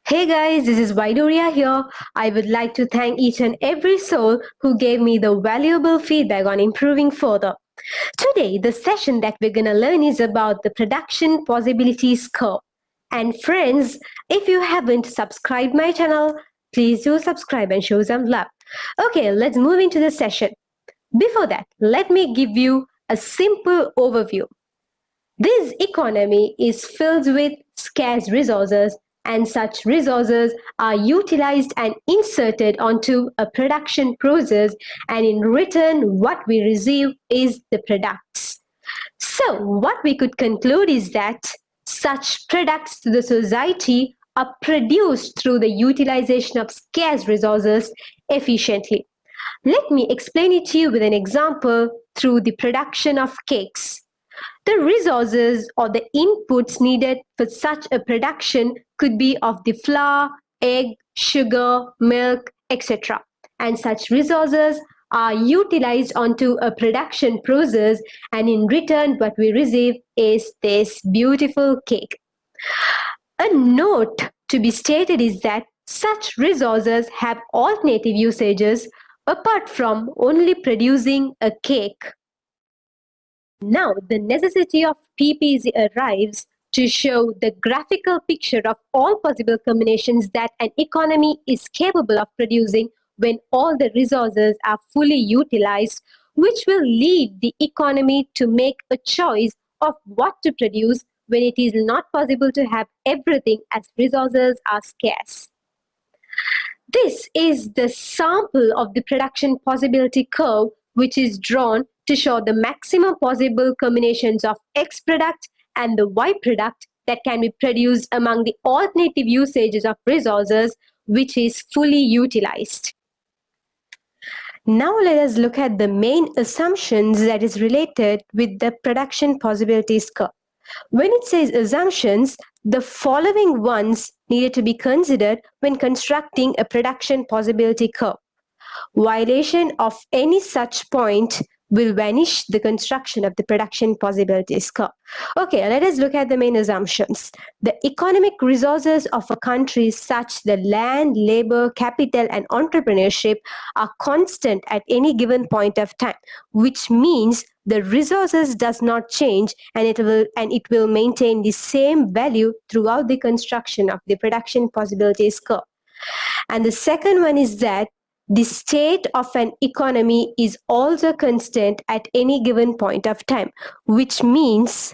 Hey guys, this is Vaidoria here. I would like to thank each and every soul who gave me the valuable feedback on improving further. Today, the session that we're going to learn is about the production possibilities curve. And friends, if you haven't subscribed my channel, please do subscribe and show some love. Okay, let's move into the session. Before that, let me give you a simple overview. This economy is filled with scarce resources, and such resources are utilized and inserted onto a production process, and in return, what we receive is the products. So, what we could conclude is that such products to the society are produced through the utilization of scarce resources efficiently. Let me explain it to you with an example through the production of cakes. The resources or the inputs needed for such a production could be of the flour, egg, sugar, milk, etc. And such resources are utilized onto a production process, and in return, what we receive is this beautiful cake. A note to be stated is that such resources have alternative usages apart from only producing a cake. Now, the necessity of PPZ arrives to show the graphical picture of all possible combinations that an economy is capable of producing when all the resources are fully utilized, which will lead the economy to make a choice of what to produce when it is not possible to have everything as resources are scarce. This is the sample of the production possibility curve, which is drawn to show the maximum possible combinations of X product and the Y product that can be produced among the alternative usages of resources, which is fully utilized. Now let us look at the main assumptions that is related with the production possibilities curve. When it says assumptions, the following ones needed to be considered when constructing a production possibility curve. Violation of any such point will vanish the construction of the production possibilities curve. Okay, let us look at the main assumptions. The economic resources of a country, such the land, labor, capital, and entrepreneurship, are constant at any given point of time, which means the resources does not change, and it will maintain the same value throughout the construction of the production possibilities curve. And the second one is that the state of an economy is also constant at any given point of time, which means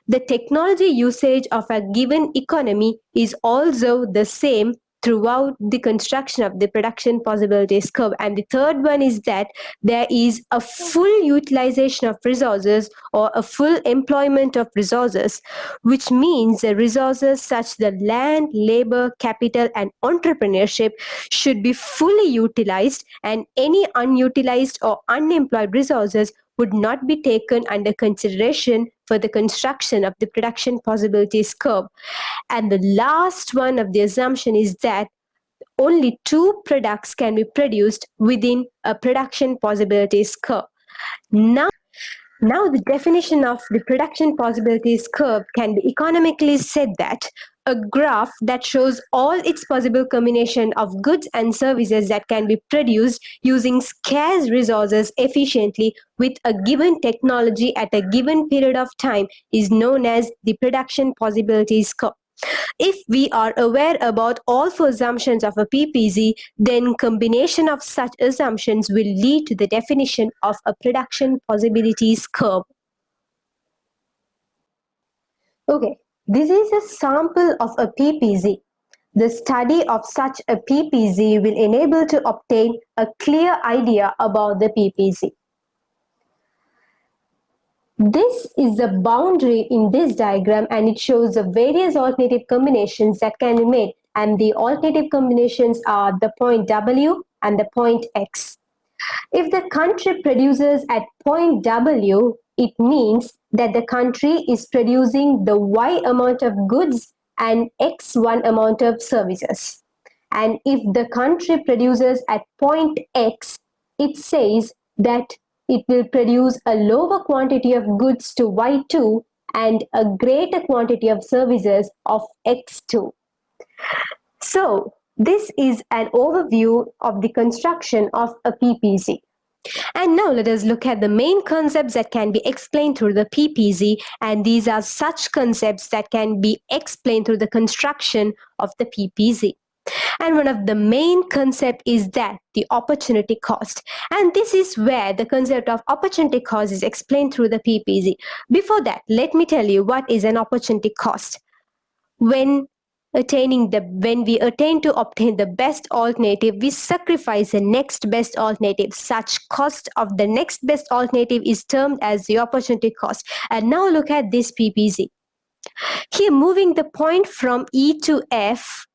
the technology usage of a given economy is also the same throughout the construction of the production possibilities curve. And the third one is that there is a full utilization of resources or a full employment of resources, which means the resources such the land, labor, capital, and entrepreneurship should be fully utilized, and any unutilized or unemployed resources would not be taken under consideration for the construction of the production possibilities curve. And the last one of the assumption is that only two products can be produced within a production possibilities curve. Now, the definition of the production possibilities curve can be economically said that a graph that shows all its possible combination of goods and services that can be produced using scarce resources efficiently with a given technology at a given period of time is known as the production possibilities curve. If we are aware about all four assumptions of a PPZ, then combination of such assumptions will lead to the definition of a production possibilities curve. Okay, this is a sample of a PPZ. The study of such a PPZ will enable to obtain a clear idea about the PPZ. This is the boundary in this diagram, and it shows the various alternative combinations that can be made, and the alternative combinations are the point W and the point X. If the country produces at point W, it means that the country is producing the Y amount of goods and X1 amount of services. And if the country produces at point X, it says that it will produce a lower quantity of goods to Y2 and a greater quantity of services of X2. So, this is an overview of the construction of a PPZ. And now let us look at the main concepts that can be explained through the PPZ, and these are such concepts that can be explained through the construction of the PPZ. And one of the main concept is that the opportunity cost. And this is where the concept of opportunity cost is explained through the PPZ. Before that, let me tell you what is an opportunity cost. When we attain to obtain the best alternative, we sacrifice the next best alternative. Such cost of the next best alternative is termed as the opportunity cost. And now look at this PPZ. Here, moving the point from E to F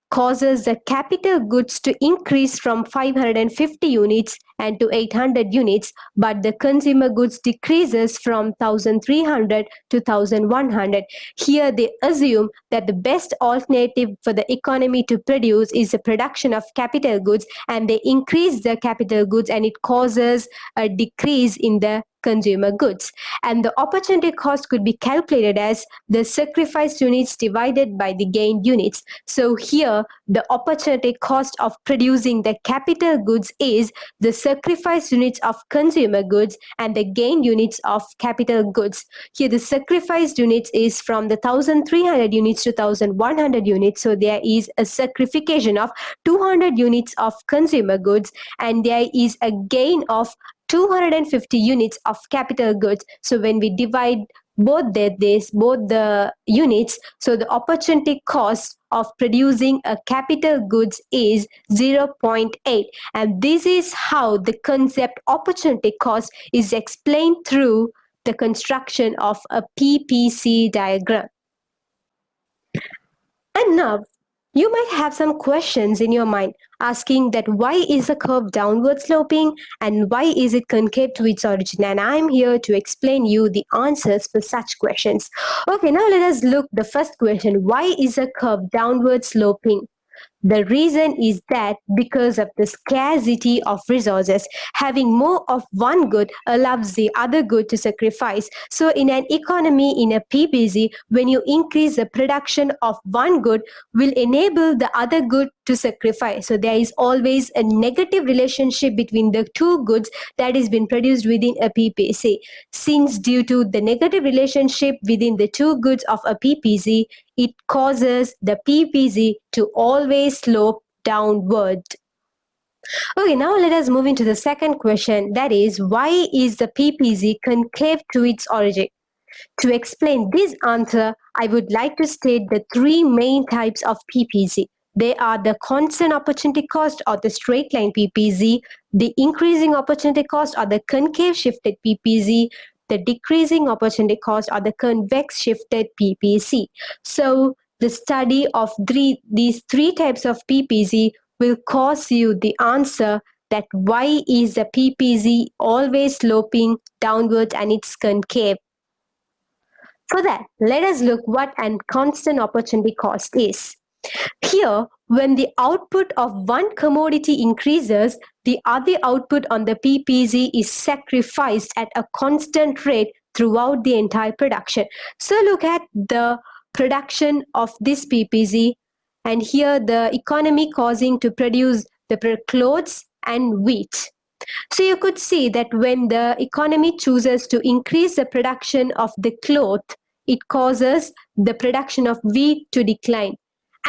causes the capital goods to increase from 550 units and to 800 units, but the consumer goods decreases from 1300 to 1100. Here they assume that the best alternative for the economy to produce is the production of capital goods, and they increase the capital goods and it causes a decrease in the consumer goods. And the opportunity cost could be calculated as the sacrificed units divided by the gained units. So here the opportunity cost of producing the capital goods is the sacrificed units of consumer goods and the gained units of capital goods. Here the sacrificed units is from the 1300 units to 1100 units. So there is a sacrification of 200 units of consumer goods, and there is a gain of 250 units of capital goods. So when we divide both the units, so the opportunity cost of producing a capital goods is 0.8, and this is how the concept opportunity cost is explained through the construction of a PPC diagram. And now you might have some questions in your mind asking that why is the curve downward sloping and why is it concave to its origin, and I'm here to explain you the answers for such questions. Okay, now let us look the first question. Why is the curve downward sloping? The reason is that because of the scarcity of resources, having more of one good allows the other good to sacrifice. So in an economy, in a PPZ, when you increase the production of one good, will enable the other good to sacrifice. So there is always a negative relationship between the two goods that is being produced within a PPZ. Since due to the negative relationship within the two goods of a PPZ, it causes the PPZ to always slope downward. Okay, now let us move into the second question, that is, why is the PPZ concave to its origin? To explain this answer, I would like to state the three main types of PPZ. They are the constant opportunity cost or the straight line PPZ, the increasing opportunity cost or the concave shifted PPZ, the decreasing opportunity cost or the convex shifted PPZ. So the study of these three types of PPZ will cause you the answer that why is the PPZ always sloping downwards and it's concave. For that, let us look what a constant opportunity cost is. Here, when the output of one commodity increases, the other output on the PPZ is sacrificed at a constant rate throughout the entire production. So look at the production of this PPZ, and here the economy causing to produce the clothes and wheat. So you could see that when the economy chooses to increase the production of the cloth, it causes the production of wheat to decline.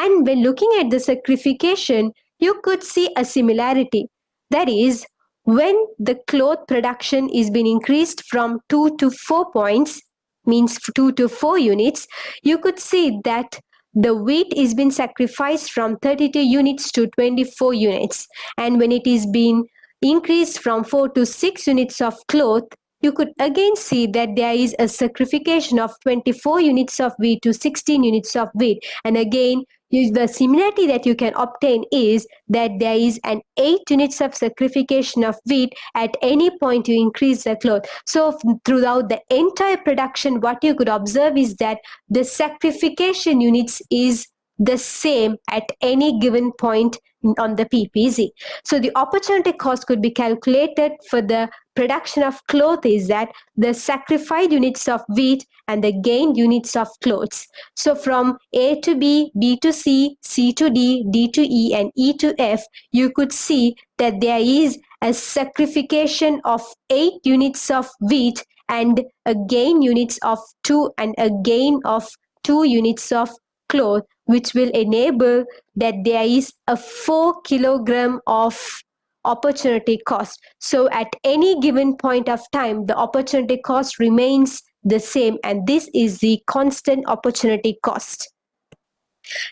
And when looking at the sacrification, you could see a similarity. That is, when the cloth production is being increased from 2 to 4 points, means 2 to 4 units, you could see that the wheat is being sacrificed from 32 units to 24 units. And when it is being increased from 4 to 6 units of cloth, you could again see that there is a sacrification of 24 units of wheat to 16 units of wheat. And again, the similarity that you can obtain is that there is an 8 units of sacrification of wheat at any point you increase the cloth. So throughout the entire production, what you could observe is that the sacrification units is the same at any given point on the PPZ. So the opportunity cost could be calculated for the production of cloth is that the sacrificed units of wheat and the gained units of clothes. So from A to B, B to C, C to D, D to E, and E to F, you could see that there is a sacrification of 8 units of wheat and a gain units of 2 and a gain of 2 units of cloth, which will enable that there is a 4 kilogram of opportunity cost. So at any given point of time, the opportunity cost remains the same, and this is the constant opportunity cost.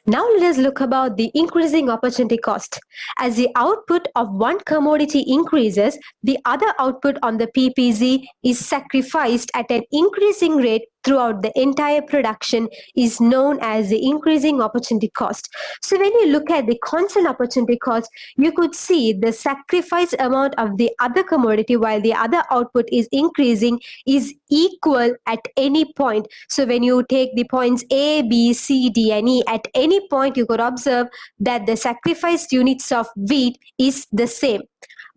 Now let us look about the increasing opportunity cost. As the output of one commodity increases, the other output on the PPZ is sacrificed at an increasing rate throughout the entire production is known as the increasing opportunity cost. So when you look at the constant opportunity cost, you could see the sacrifice amount of the other commodity while the other output is increasing is equal at any point. So when you take the points A, B, C, D, and E, at any point you could observe that the sacrificed units of wheat is the same.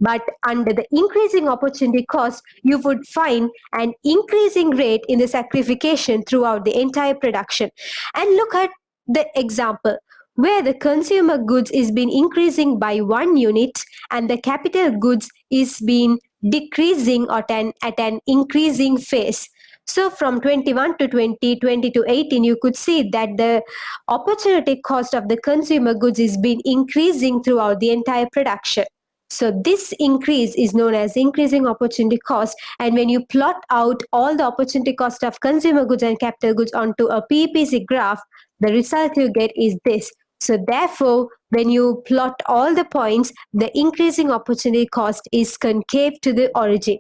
But under the increasing opportunity cost, you would find an increasing rate in the sacrification throughout the entire production. And look at the example where the consumer goods is been increasing by 1 unit and the capital goods is been decreasing at an increasing phase. So from 21 to 20, 20 to 18, you could see that the opportunity cost of the consumer goods is been increasing throughout the entire production. So this increase is known as increasing opportunity cost. And when you plot out all the opportunity cost of consumer goods and capital goods onto a PPC graph, the result you get is this. So therefore, when you plot all the points, the increasing opportunity cost is concave to the origin.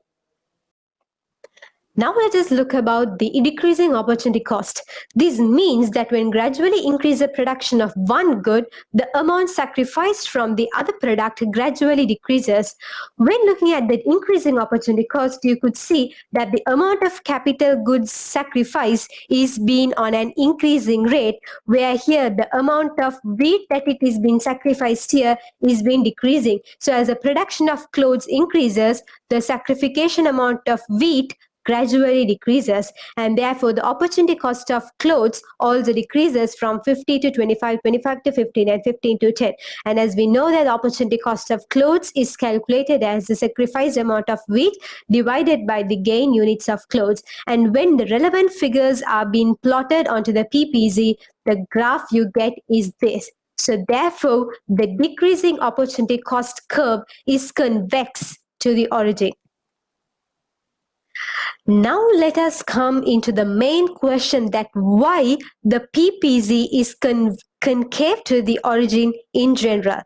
Now let us look about the decreasing opportunity cost. This means that when gradually increase the production of one good, the amount sacrificed from the other product gradually decreases. When looking at the increasing opportunity cost, you could see that the amount of capital goods sacrificed is being on an increasing rate, where here the amount of wheat that it is being sacrificed here is being decreasing. So as the production of clothes increases, the sacrification amount of wheat gradually decreases, and therefore the opportunity cost of clothes also decreases from 50 to 25, 25 to 15, and 15 to 10. And as we know that the opportunity cost of clothes is calculated as the sacrificed amount of wheat divided by the gain units of clothes. And when the relevant figures are being plotted onto the PPZ, the graph you get is this. So therefore, the decreasing opportunity cost curve is convex to the origin. Now let us come into the main question, that why the PPZ is concave to the origin in general.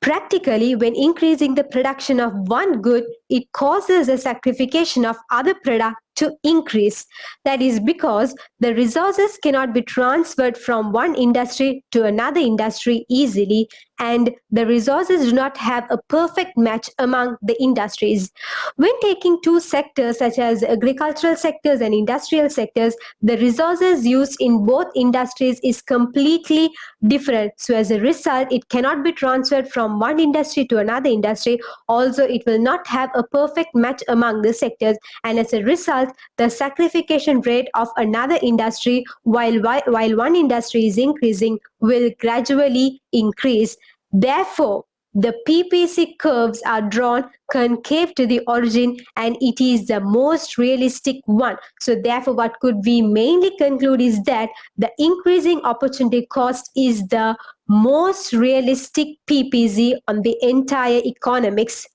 Practically, when increasing the production of one good, it causes the sacrification of other product to increase. That is because the resources cannot be transferred from one industry to another industry easily, and the resources do not have a perfect match among the industries. When taking two sectors such as agricultural sectors and industrial sectors, the resources used in both industries is completely different. So as a result, it cannot be transferred from one industry to another industry. Also, it will not have a perfect match among the sectors, and as a result, the sacrification rate of another industry while one industry is increasing will gradually increase. Therefore, the PPC curves are drawn concave to the origin, and it is the most realistic one. So therefore, what could we mainly conclude is that the increasing opportunity cost is the most realistic PPZ on the entire economics.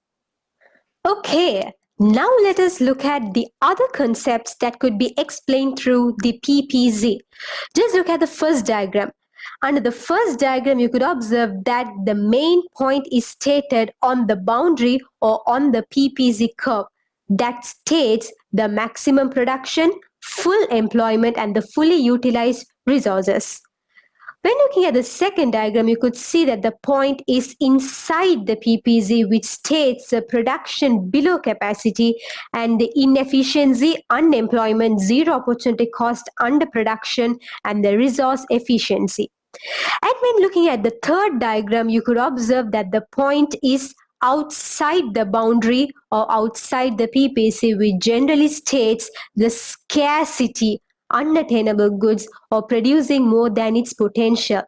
Okay, now let us look at the other concepts that could be explained through the PPZ. Just look at the first diagram. Under the first diagram, you could observe that the main point is stated on the boundary or on the PPZ curve that states the maximum production, full employment, and the fully utilized resources. When looking at the second diagram, you could see that the point is inside the PPZ, which states the production below capacity and the inefficiency, unemployment, zero opportunity cost, underproduction, and the resource efficiency. And when looking at the third diagram, you could observe that the point is outside the boundary or outside the PPC, which generally states the scarcity, unattainable goods, or producing more than its potential.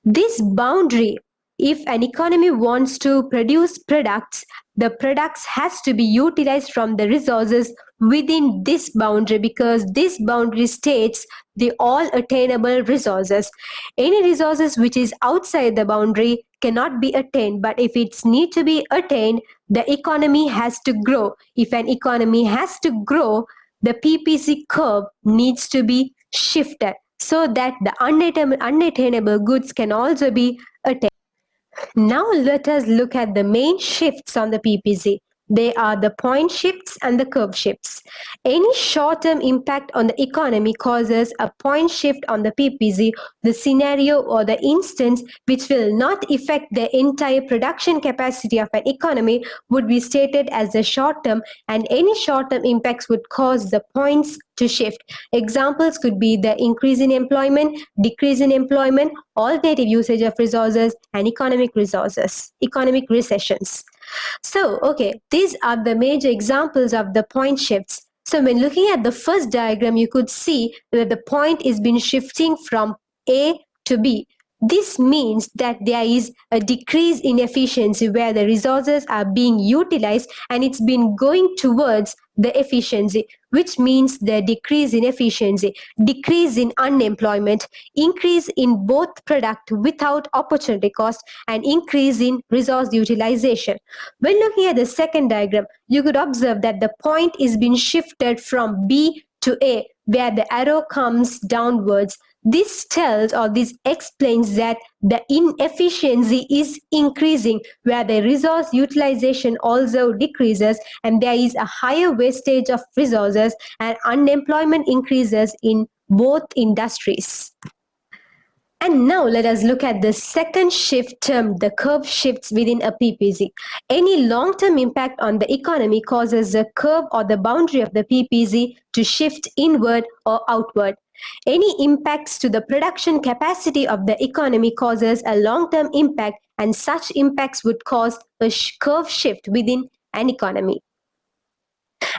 This boundary, if an economy wants to produce products, the products has to be utilized from the resources within this boundary, because this boundary states the all attainable resources. Any resources which is outside the boundary cannot be attained, but if it's need to be attained, the economy has to grow. If an economy has to grow, the PPC curve needs to be shifted so that the unattainable goods can also be attained. Now let us look at the main shifts on the PPC. They are the point shifts and the curve shifts. Any short-term impact on the economy causes a point shift on the PPC, the scenario or the instance which will not affect the entire production capacity of an economy would be stated as a short-term, and any short-term impacts would cause the points to shift. Examples could be the increase in employment, decrease in employment, alternative usage of resources, and economic recessions. So, okay, these are the major examples of the point shifts. So when looking at the first diagram, you could see that the point is been shifting from A to B. This means that there is a decrease in efficiency where the resources are being utilized and it's been going towards the efficiency, which means the decrease in efficiency, decrease in unemployment, increase in both product without opportunity cost, and increase in resource utilization. When looking at the second diagram, you could observe that the point is being shifted from B to A, where the arrow comes downwards. This tells or this explains that the inefficiency is increasing, where the resource utilization also decreases, and there is a higher wastage of resources, and unemployment increases in both industries. And now let us look at the second shift term, the curve shifts within a PPC. Any long-term impact on the economy causes the curve or the boundary of the PPC to shift inward or outward. Any impacts to the production capacity of the economy causes a long-term impact, and such impacts would cause a curve shift within an economy.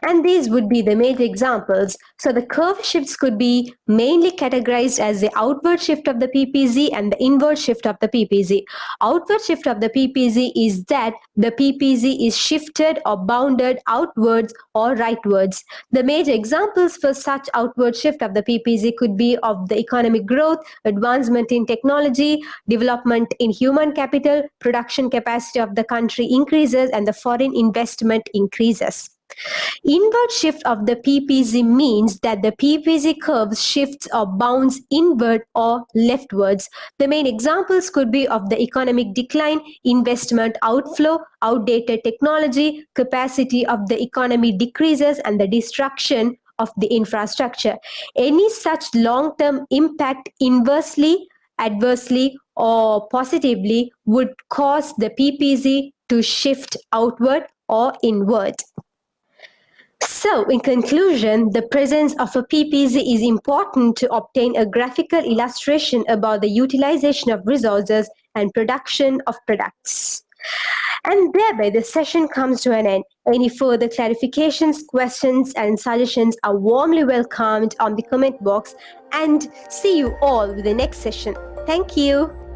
And these would be the major examples. So the curve shifts could be mainly categorized as the outward shift of the PPZ and the inward shift of the PPZ. Outward shift of the PPZ is that the PPZ is shifted or bounded outwards or rightwards. The major examples for such outward shift of the PPZ could be of the economic growth, advancement in technology, development in human capital, production capacity of the country increases, and the foreign investment increases. Inward shift of the PPZ means that the PPZ curve shifts or bounds inward or leftwards. The main examples could be of the economic decline, investment outflow, outdated technology, capacity of the economy decreases, and the destruction of the infrastructure. Any such long-term impact inversely, adversely, or positively would cause the PPZ to shift outward or inward. So, in conclusion, the presence of a PPZ is important to obtain a graphical illustration about the utilization of resources and production of products. And thereby, the session comes to an end. Any further clarifications, questions, and suggestions are warmly welcomed on the comment box. And see you all with the next session. Thank you.